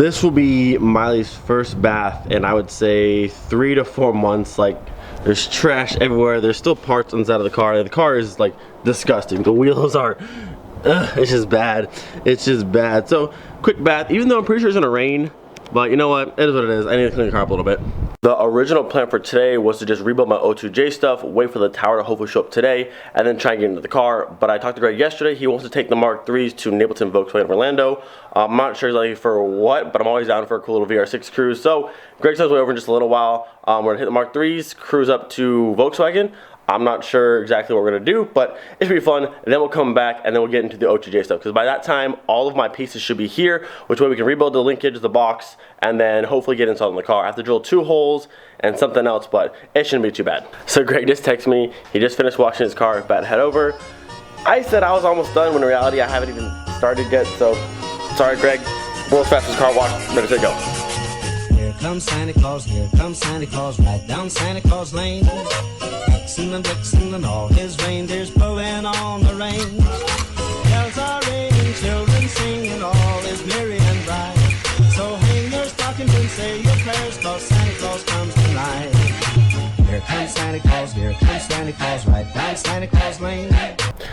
This will be Miley's first bath in, I would say, 3 to 4 months. Like, there's trash everywhere. There's still parts inside of the car. The car is like disgusting. The wheels are, it's just bad. It's just bad. So, quick bath, even though I'm pretty sure it's gonna rain, but you know what? It is what it is. I need to clean the car up a little bit. The original plan for today was to just rebuild my O2J stuff, wait for the tower to hopefully show up today, and then try and get into the car. But I talked to Greg yesterday. He wants to take the Mark IIIs to Napleton Volkswagen of Orlando. I'm not sure exactly for what, but I'm always down for a cool little VR6 cruise. So Greg's on his way over in just a little while. We're gonna hit the Mark IIIs, cruise up to Volkswagen. I'm not sure exactly what we're gonna do, but it's gonna be fun. And then we'll come back and then we'll get into the O2J stuff. Because by that time, all of my pieces should be here, which way we can rebuild the linkage, the box, and then hopefully get installed in the car. I have to drill 2 holes and something else, but it shouldn't be too bad. So Greg just texted me. He just finished washing his car, about to head over. I said I was almost done when in reality I haven't even started yet. So sorry, Greg. World's fastest car wash. Ready to go. Here comes Santa Claus, right down Santa Claus Lane. Vixen and Blitzen and all his reindeers pulling on the reins. Bells are ringing, children singing, all is merry and bright. So hang your stockings and say your prayers, 'cause Santa Claus comes tonight. Here comes Santa Claus, right down Santa Claus Lane.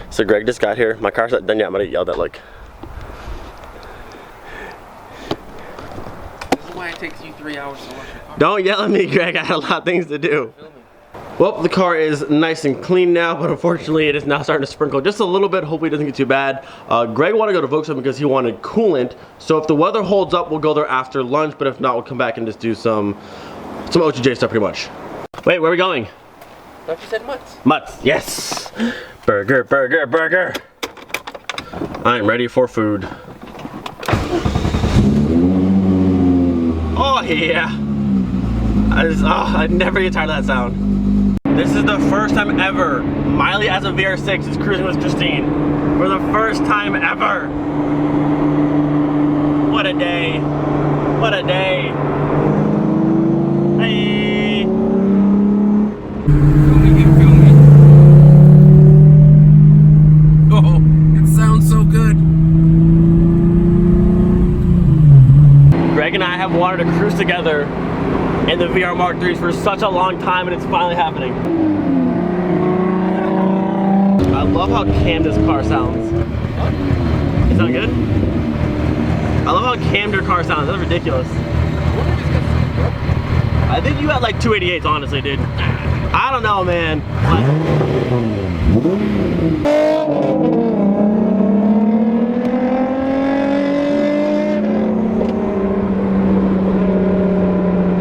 So Greg just got here. My car's not done yet. I'm gonna yell that like. Why it takes you 3 hours to wash your car. Don't yell at me, Greg. I had a lot of things to do. Well, the car is nice and clean now, but unfortunately it is now starting to sprinkle just a little bit. Hopefully it doesn't get too bad. Greg wanted to go to Volkswagen because he wanted coolant. So if the weather holds up, we'll go there after lunch. But if not, we'll come back and just do some O2J stuff pretty much. Wait, where are we going? Thought you said mutts. Mutts, yes. Burger, burger, burger. I'm ready for food. Oh yeah. I never get tired of that sound. This is the first time ever Miley as a VR6 is cruising with Christine. For the first time ever. What a day. What a day. Hey. Film me. Oh, it sounds so good. Greg and I have wanted to cruise together in the VR Mark IIIs for such a long time, and it's finally happening. I love how cammed this car sounds. Is that good? I love how cammed your car sounds. That's ridiculous. I think you had like 288s, honestly, dude. I don't know, man.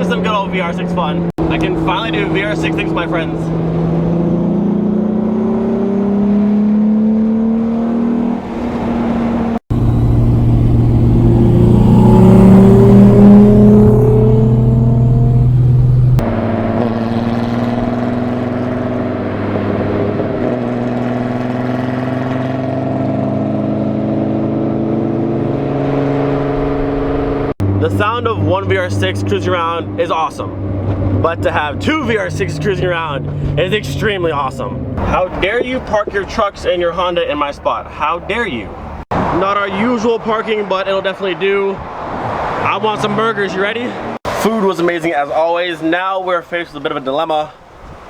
Some good old VR6 fun. I can finally do VR6 things with my friends. The sound of one VR6 cruising around is awesome, but to have 2 VR6s cruising around is extremely awesome. How dare you park your trucks and your Honda in my spot? How dare you? Not our usual parking, but it'll definitely do. I want some burgers, you ready? Food was amazing as always. Now we're faced with a bit of a dilemma.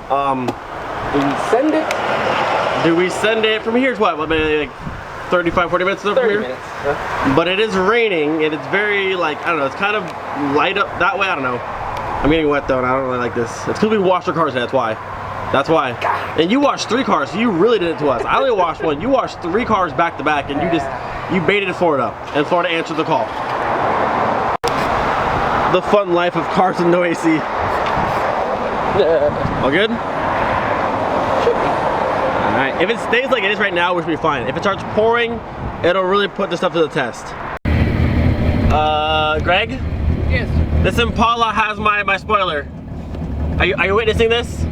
Do we send it? Do we send it? From here's what, maybe like 35, 40 minutes from 30 here? minutes. Yeah. But it is raining and it's very like, I don't know, it's kind of light up that way, I don't know. I'm getting wet though and I don't really like this. It's because we washed our cars, that's why. That's why. And you washed 3 cars, so you really did it to us. I only washed 1. You washed 3 cars back to back and you baited Florida. And Florida answered the call. The fun life of cars with no AC. All good? Alright, if it stays like it is right now, we should be fine. If it starts pouring, it'll really put this stuff to the test. Greg? Yes. This Impala has my spoiler. Are you witnessing this?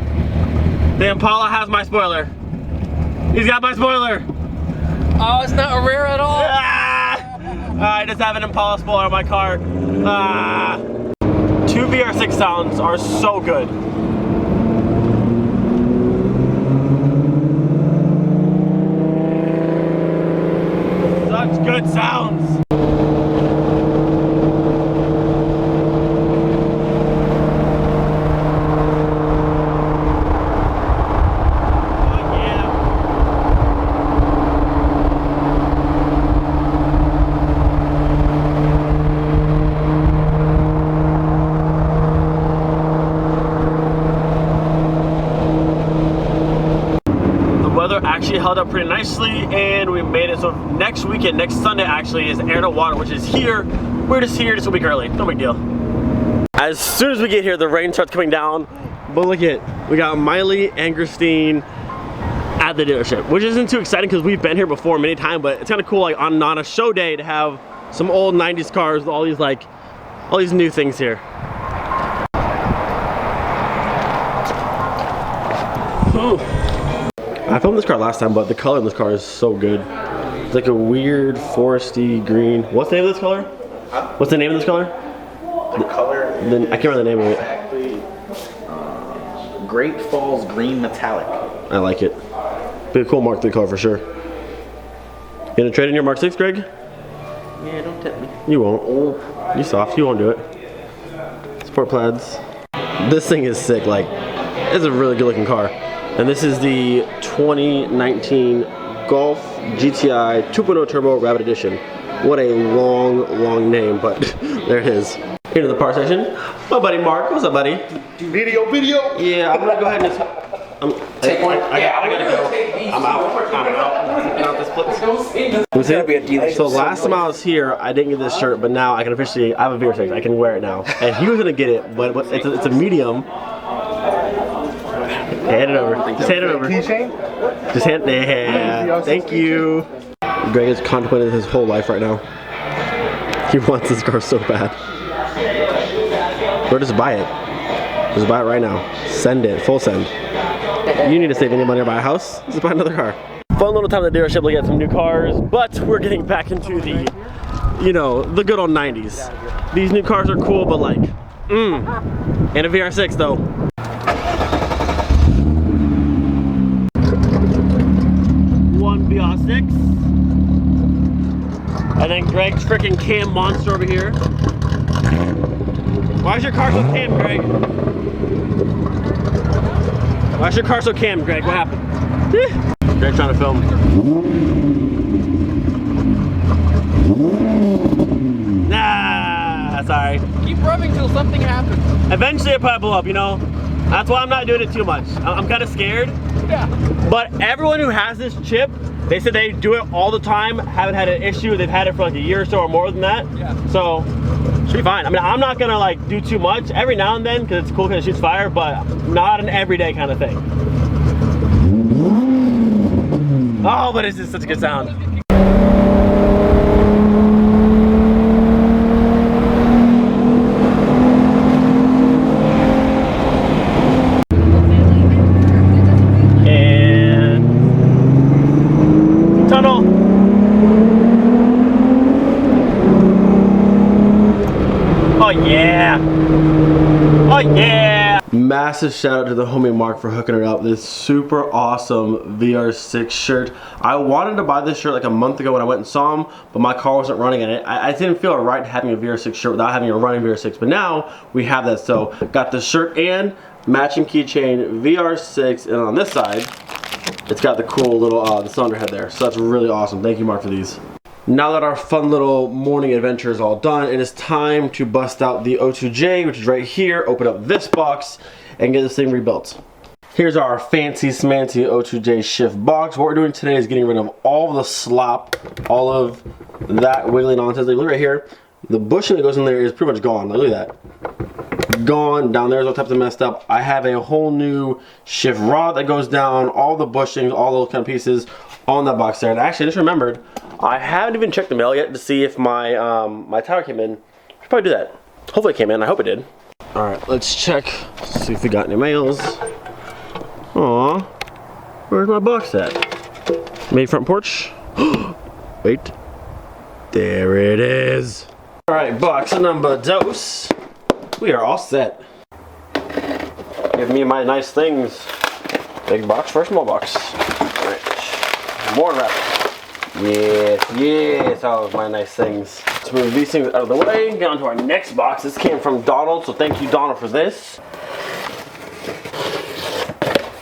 The Impala has my spoiler. He's got my spoiler. Oh, it's not rare at all. I just have an Impala spoiler on my car. 2 VR6 sounds are so good. Such good sounds. actually held up pretty nicely, and we made it. So next weekend, next Sunday actually, is Air to Water, which is here. We're just here just a week early, no big deal. As soon as we get here, the rain starts coming down, but look at, we got Miley and Christine at the dealership, which isn't too exciting because we've been here before many times, but it's kind of cool, like on a show day, to have some old 90s cars with all these new things here. Ooh. I filmed this car last time, but the color in this car is so good. It's like a weird foresty green. What's the name of this color? Huh? What's the name of this color? The color. Then I can't remember the name of it. Exactly. Great Falls Green Metallic. I like it. Be a cool Mark III car for sure. You gonna trade in your Mark 6, Greg? Yeah, don't tempt me. You won't. You soft. You won't do it. Sport plaids. This thing is sick. Like, it's a really good looking car. And this is the 2019 Golf GTI 2.0 Turbo Rabbit Edition. What a long name, but there it is. Into the part section. My buddy Mark. What's up, buddy? Video. Yeah, I'm gonna go ahead and take point. I gotta go. I'm out. I'm out this place. So last time I was here, I didn't get this shirt, but now I can officially. I have a VR6. I can wear it now. And he was gonna get it, but it's a medium. Hand it over. Just hand it over. Keychain? Just hand it. Yeah. Thank you. Greg is contemplating his whole life right now. He wants this car so bad. Or just buy it. Just buy it right now. Send it. Full send. You need to save any money or buy a house. Just buy another car. Fun little time at the dealership to get some new cars, but we're getting back into the, the good old 90s. These new cars are cool, but like, and a VR6 though. One VR6. And then Greg's freaking cam monster over here. Why is your car so cam, Greg? Why is your car so cam, Greg? What happened? Greg's trying to film. Nah, sorry. Keep rubbing till something happens. Eventually it'll probably blow up, That's why I'm not doing it too much. I'm kind of scared. Yeah. But everyone who has this chip, they said they do it all the time, haven't had an issue. They've had it for like a year or so or more than that. Yeah. So, should be fine. I mean, I'm not gonna like do too much every now and then because it's cool because it shoots fire, but not an everyday kind of thing. Oh, but it's just such a good sound. Oh yeah! Oh yeah! Massive shout out to the homie Mark for hooking it up. This super awesome VR6 shirt. I wanted to buy this shirt like a month ago when I went and saw him, but my car wasn't running in it. I didn't feel right having a VR6 shirt without having a running VR6, but now we have that. So got the shirt and matching keychain, VR6, and on this side, it's got the cool little the cylinder head there. So that's really awesome. Thank you, Mark, for these. Now that our fun little morning adventure is all done, it is time to bust out the O2J, which is right here, open up this box, and get this thing rebuilt. Here's our fancy smancy O2J shift box. What we're doing today is getting rid of all of the slop, all of that wiggly nonsense. Like, look right here, the bushing that goes in there is pretty much gone. Like, look at that. Gone. Down there's all types of messed up. I have a whole new shift rod that goes down, all the bushings, all those kind of pieces on that box there. And actually, I just remembered, I haven't even checked the mail yet to see if my my tower came in. Should probably do that. Hopefully it came in. I hope it did. All right, let's check. See if we got any mails. Aw, where's my box at? Maybe front porch. Wait, there it is. All right, box number dos. We are all set. Give me my nice things. Big box for a small box. All right, more wrapping. Yes, all of my nice things. Let's move these things out of the way, get on to our next box. This came from Donald, so thank you, Donald, for this.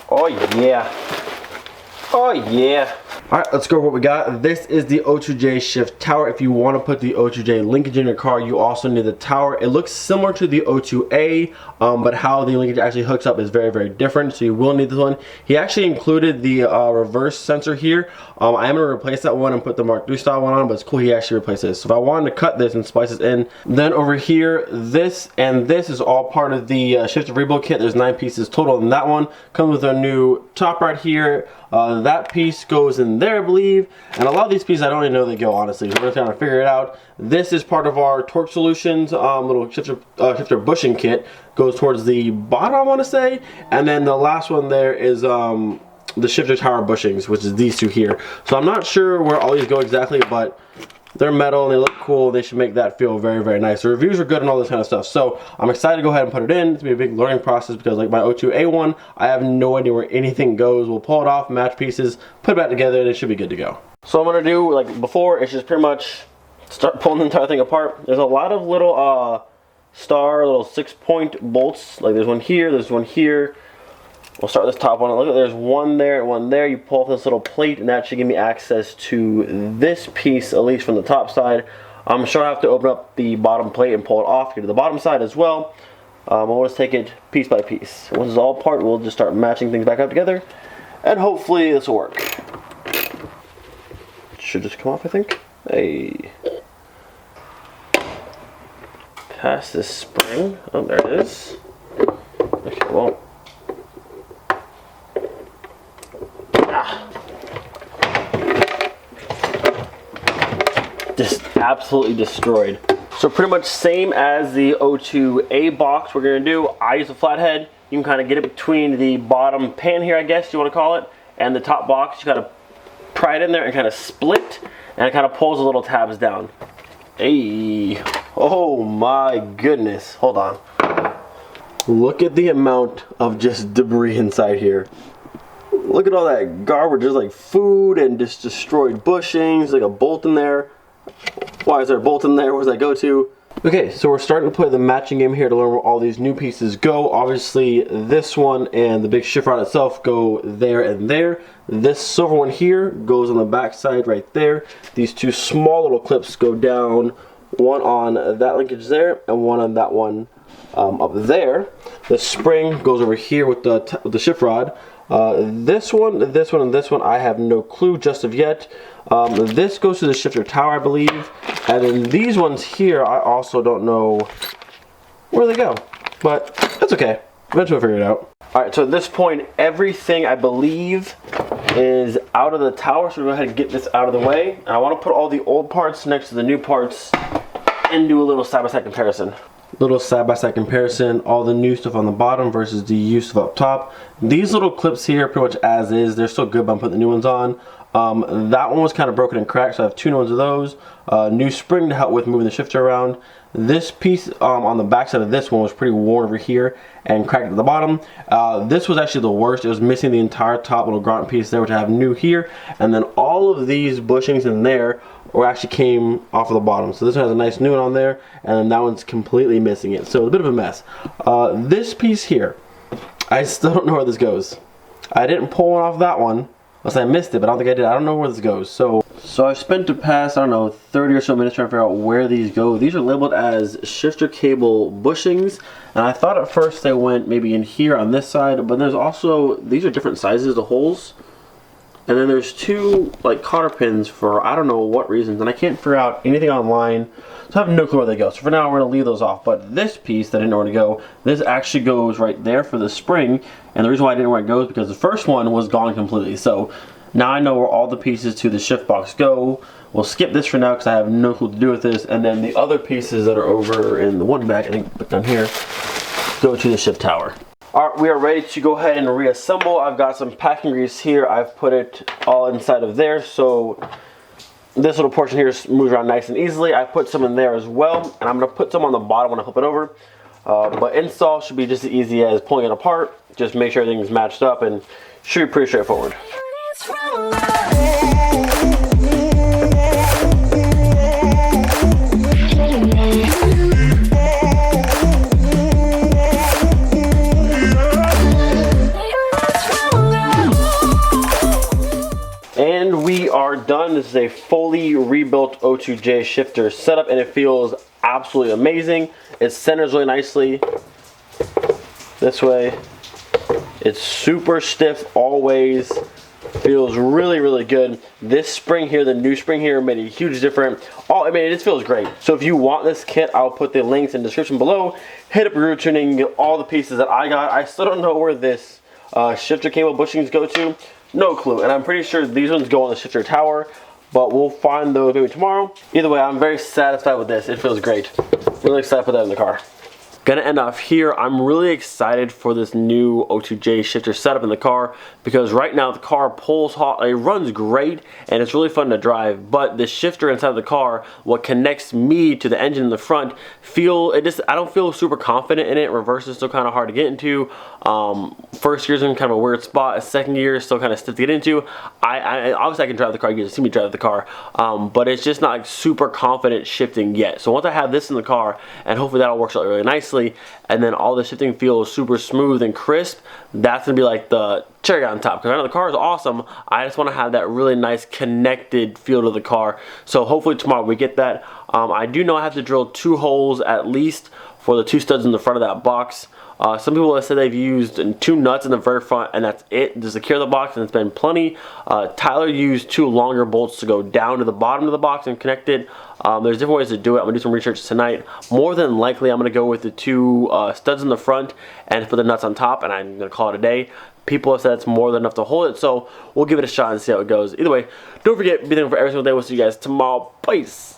Oh yeah. Oh yeah. All right, let's go over what we got. This is the O2J shift tower. If you want to put the O2J linkage in your car, you also need the tower. It looks similar to the O2A, but how the linkage actually hooks up is very, very different. So you will need this one. He actually included the reverse sensor here. I am going to replace that one and put the Mark III style one on, but it's cool he actually replaced this. So if I wanted to cut this and splice this in, then over here, this and this is all part of the shifter rebuild kit. There's 9 pieces total, and that one comes with a new top right here. That piece goes in there, I believe, and a lot of these pieces I don't even know they go, honestly, so we're just trying to figure it out. This is part of our Torque Solutions little shifter bushing kit, goes towards the bottom, I want to say, and then the last one there is the shifter tower bushings, which is these two here. So I'm not sure where all these go exactly, but they're metal and they look cool. They should make that feel very, very nice. The reviews are good and all this kind of stuff. So I'm excited to go ahead and put it in. It's gonna be a big learning process because like my O2A one, I have no idea where anything goes. We'll pull it off, match pieces, put it back together, and it should be good to go. So I'm gonna do, like before, it's just pretty much start pulling the entire thing apart. There's a lot of little little 6-point bolts. Like there's one here, there's one here. We'll start with this top one. Look at, there's one there, one there. You pull off this little plate and that should give me access to this piece, at least from the top side. I'm sure I have to open up the bottom plate and pull it off to the bottom side as well. We'll just take it piece by piece. Once it's all apart, we'll just start matching things back up together, and hopefully this will work. It should just come off, I think. Hey. Past this spring. Oh, there it is. Okay, well. Just absolutely destroyed. So pretty much same as the O2A box we're gonna do. I use a flathead. You can kind of get it between the bottom pan here, I guess you want to call it, and the top box. You gotta pry it in there and kind of split, and it kind of pulls the little tabs down. Hey, oh my goodness, hold on. Look at the amount of just debris inside here. Look at all that garbage. There's like food and just destroyed bushings, like a bolt in there. Why is there a bolt in there? Where does that go to? Okay, so we're starting to play the matching game here to learn where all these new pieces go. Obviously, this one and the big shift rod itself go there and there. This silver one here goes on the back side right there. These two small little clips go down, one on that linkage there and one on that one up there. The spring goes over here with the shift rod. This one, and this one, I have no clue just of yet. This goes to the shifter tower, I believe. And then these ones here, I also don't know where they go. But that's okay. Eventually we'll figure it out. Alright, so at this point, everything I believe is out of the tower. So we're going to go ahead and get this out of the way. And I want to put all the old parts next to the new parts and do a little side-by-side comparison. Little side-by-side comparison, all the new stuff on the bottom versus the used stuff up top. These little clips here pretty much as is. They're still good, but I'm putting the new ones on. That one was kind of broken and cracked, so I have 2 new ones of those. New spring to help with moving the shifter around. This piece on the back side of this one was pretty worn over here and cracked at the bottom. This was actually the worst. It was missing the entire top little grunt piece there, which I have new here. And then all of these bushings in there actually came off of the bottom. So this one has a nice new one on there, and then that one's completely missing it. So it's a bit of a mess. This piece here, I still don't know where this goes. I didn't pull one off that one. Unless I missed it, but I don't think I did. I don't know where this goes. So I've spent the past, I don't know, 30 or so minutes trying to figure out where these go. These are labeled as shifter cable bushings. And I thought at first they went maybe in here on this side, but there's also, these are different sizes, the holes. And then there's 2 like cotter pins for I don't know what reasons, and I can't figure out anything online, so I have no clue where they go. So for now we're gonna leave those off. But this piece that I didn't know where to go, this actually goes right there for the spring, and the reason why I didn't know where it goes is because the first one was gone completely. So now I know where all the pieces to the shift box go. We'll skip this for now because I have no clue what to do with this, and then the other pieces that are over in the one back, I think put down here, go to the shift tower. Alright, we are ready to go ahead and reassemble. I've got some packing grease here. I've put it all inside of there, so this little portion here moves around nice and easily. I put some in there as well, and I'm going to put some on the bottom when I flip it over. But install should be just as easy as pulling it apart. Just make sure everything's matched up, and should be pretty straightforward. And we are done. This is a fully rebuilt O2J shifter setup, and it feels absolutely amazing. It centers really nicely this way. It's super stiff always. Feels really, really good. This spring here, the new spring here, made a huge difference. I mean, it just feels great. So if you want this kit, I'll put the links in the description below. Hit up Groove Tuning and get all the pieces that I got. I still don't know where this shifter cable bushings go to. No clue. And I'm pretty sure these ones go on the shifter tower, but we'll find those maybe tomorrow. Either way, I'm very satisfied with this. It feels great. Really excited to put that in the car. Gonna end off here. I'm really excited for this new O2J shifter setup in the car because right now the car pulls hot, it runs great and it's really fun to drive, but the shifter inside the car, what connects me to the engine in the front, I don't feel super confident in it. Reverse is still kind of hard to get into. First gear's in kind of a weird spot. Second gear is still kind of stiff to get into. Obviously I can drive the car, you get to see me drive the car, but it's just not super confident shifting yet. So once I have this in the car, and hopefully that'll work out really nicely, and then all the shifting feels super smooth and crisp, that's gonna be like the cherry on top. Because I know the car is awesome, I just want to have that really nice connected feel to the car. So hopefully tomorrow we get that. I do know I have to drill 2 holes at least for the 2 studs in the front of that box. Some people have said they've used 2 nuts in the very front and that's it to secure the box, and it's been plenty. Tyler used 2 longer bolts to go down to the bottom of the box and connect it. There's different ways to do it. I'm gonna do some research tonight. More than likely I'm gonna go with the 2 studs in the front and put the nuts on top, and I'm gonna call it a day. People have said it's more than enough to hold it, so we'll give it a shot and see how it goes. Either way, don't forget, be thankful for every single day. We'll see you guys tomorrow. Peace.